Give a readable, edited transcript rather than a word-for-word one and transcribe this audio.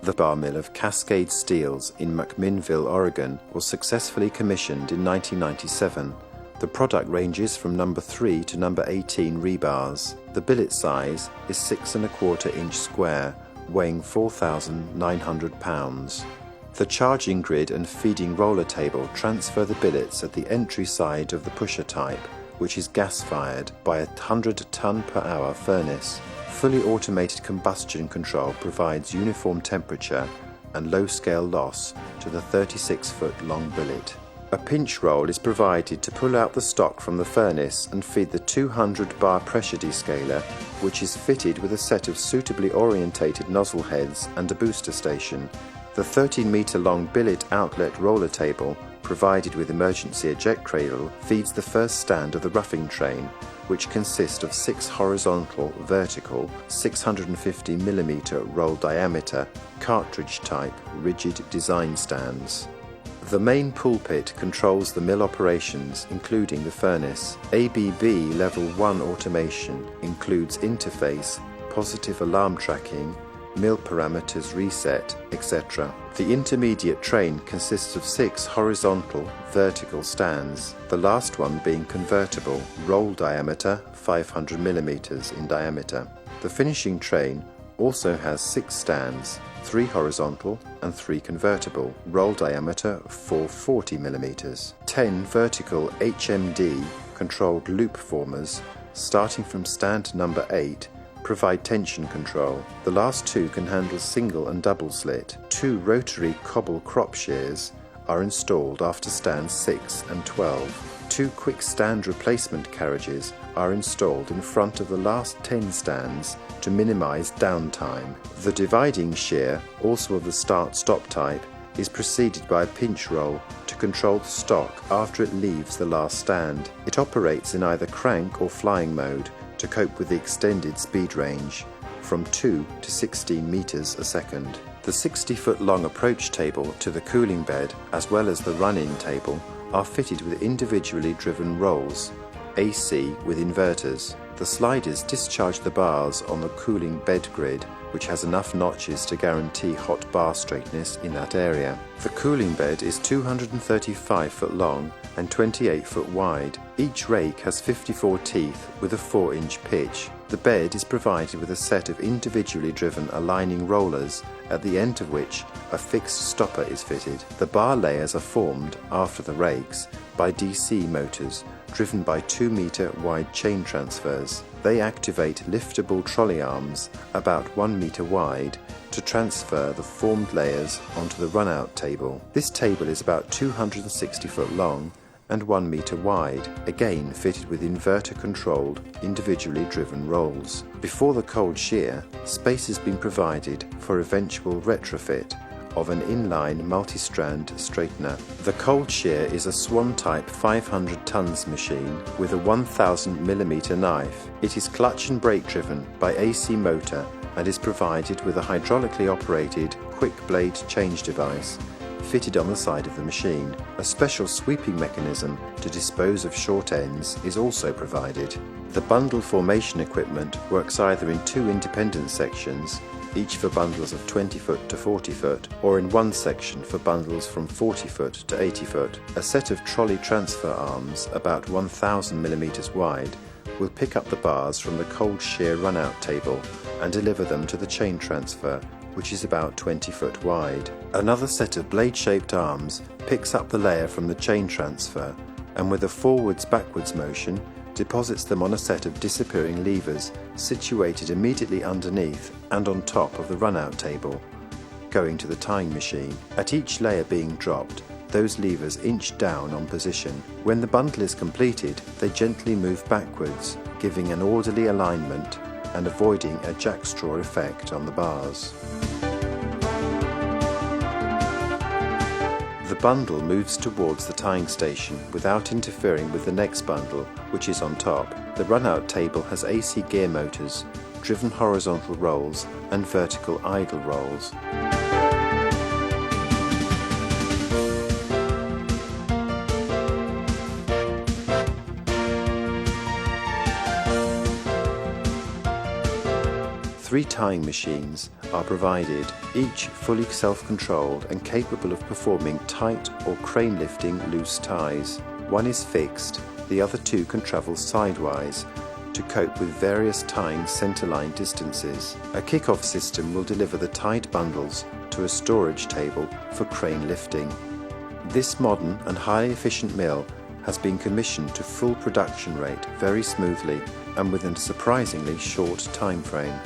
The bar mill of Cascade Steels in McMinnville, Oregon was successfully commissioned in 1997. The product ranges from number 3 to number 18 rebars. The billet size is 6 1/4 inch square, weighing 4,900 pounds. The charging grid and feeding roller table transfer the billets at the entry side of the pusher type, which is gas-fired by a 100-ton-per-hour furnace. Fully automated combustion control provides uniform temperature and low-scale loss to the 36-foot-long billet. A pinch roll is provided to pull out the stock from the furnace and feed the 200-bar pressure descaler, which is fitted with a set of suitably orientated nozzle heads and a booster station. The 13-meter-long billet outlet roller table, provided with emergency eject cradle, feeds the first stand of the roughing train, which consists of 6 horizontal, vertical, 650mm roll diameter, cartridge-type, rigid design stands. The main pulpit controls the mill operations, including the furnace. ABB Level 1 automation includes interface, positive alarm tracking, mill parameters reset, etc. The intermediate train consists of 6 horizontal, vertical stands, the last one being convertible, roll diameter 500mm in diameter. The finishing train also has 6 stands, 3 horizontal and 3 convertible, roll diameter 440mm. 10 vertical HMD controlled loop formers, starting from stand number 8, provide tension control. The last 2 can handle single and double slit. 2 rotary cobble crop shears are installed after stands 6 and 12. 2 quick stand replacement carriages are installed in front of the last 10 stands to minimize downtime. The dividing shear, also of the start-stop type, is preceded by a pinch roll to control the stock after it leaves the last stand. It operates in either crank or flying mode to cope with the extended speed range, from 2 to 16 meters a second. The 60-foot-long approach table to the cooling bed, as well as the run-in table, are fitted with individually driven rolls, AC with inverters. The sliders discharge the bars on the cooling bed grid, which has enough notches to guarantee hot bar straightness in that area. The cooling bed is 235 foot long and 28 foot wide. Each rake has 54 teeth with a 4-inch pitch. The bed is provided with a set of individually driven aligning rollers, at the end of which a fixed stopper is fitted. The bar layers are formed, after the rakes, by DC motors driven by 2-meter wide chain transfers. They activate liftable trolley arms about 1 meter wide to transfer the formed layers onto the run-out table. This table is about 260 foot long and 1 meter wide, again fitted with inverter-controlled, individually driven rolls. Before the cold shear, space has been provided for eventual retrofit of an inline multi-strand straightener. The cold shear is a Swan-type 500 tons machine with a 1000mm knife. It is clutch and brake driven by AC motor and is provided with a hydraulically operated quick blade change device fitted on the side of the machine. A special sweeping mechanism to dispose of short ends is also provided. The bundle formation equipment works either in 2 independent sections, each for bundles of 20 foot to 40 foot, or in one section for bundles from 40 foot to 80 foot. A set of trolley transfer arms, about 1000mm wide, will pick up the bars from the cold shear run-out table and deliver them to the chain transfer, which is about 20 foot wide. Another set of blade-shaped arms picks up the layer from the chain transfer and with a forwards-backwards motion deposits them on a set of disappearing levers situated immediately underneath and on top of the run-out table, going to the tying machine. At each layer being dropped, those levers inch down on position. When the bundle is completed, they gently move backwards, giving an orderly alignment and avoiding a jackstraw effect on the bars. The bundle moves towards the tying station without interfering with the next bundle, which is on top. The run-out table has AC gear motors, driven horizontal rolls and vertical idle rolls. 3 tying machines are provided, each fully self-controlled and capable of performing tight or crane lifting loose ties. One is fixed, the other 2 can travel sidewise to cope with various tying centerline distances. A kick-off system will deliver the tied bundles to a storage table for crane lifting. This modern and highly efficient mill has been commissioned to full production rate very smoothly and within a surprisingly short time frame.